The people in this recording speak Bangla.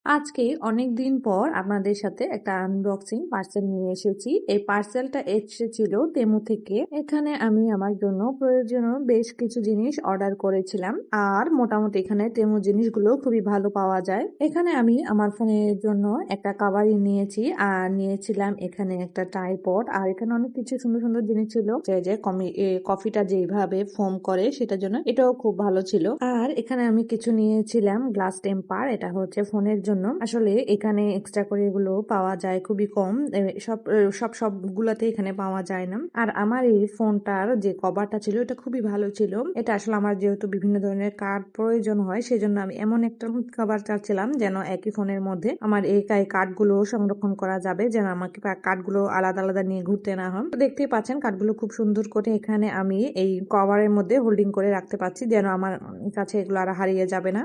আজকে অনেকদিন পর আপনাদের সাথে একটা আনবক্সিং পার্সেল নিয়ে এসেছি। এই পার্সেলটা এসেছিল তেমু থেকে। এখানে আমি আমার জন্য প্রয়োজনীয় বেশ কিছু জিনিস অর্ডার করেছিলাম। আর মোটামুটি এখানে তেমু জিনিসগুলো খুবই ভালো পাওয়া যায়। এখানে আমি আমার ফোনের জন্য একটা কাভারি নিয়েছি, আর নিয়েছিলাম এখানে একটা ট্রাইপড। আর এখানে অনেক কিছু সুন্দর সুন্দর জিনিস ছিল, যে কফিটা যেভাবে ফোম করে সেটার জন্য এটাও খুব ভালো ছিল। আর এখানে আমি কিছু নিয়েছিলাম গ্লাস টেম্পার, এটা হচ্ছে ফোনের জন্য। আসলে এখানে এক্সট্রা করে এগুলো পাওয়া যায় খুবই কম, সবগুলাতে এখানে পাওয়া যায় না। আর আমার এই ফোনটার যে কভারটা ছিল এটা খুবই ভালো ছিল। এটা আসলে আমার যেহেতু বিভিন্ন ধরনের কার্ড প্রয়োজন হয়, সেজন্য আমি এমন একটা কভার চাচ্ছিলাম যেন একই ফোনের মধ্যে আমার এই কার্ডগুলো সংরক্ষণ করা যাবে, যেন আমাকে কার্ডগুলো আলাদা আলাদা নিয়ে ঘুরতে না হয়। তো দেখতেই পাচ্ছেন কার্ডগুলো খুব সুন্দর করে এখানে আমি এই কভারের মধ্যে হোল্ডিং করে রাখতে পারছি, যেন আমার কাছে এগুলো আর হারিয়ে যাবে না।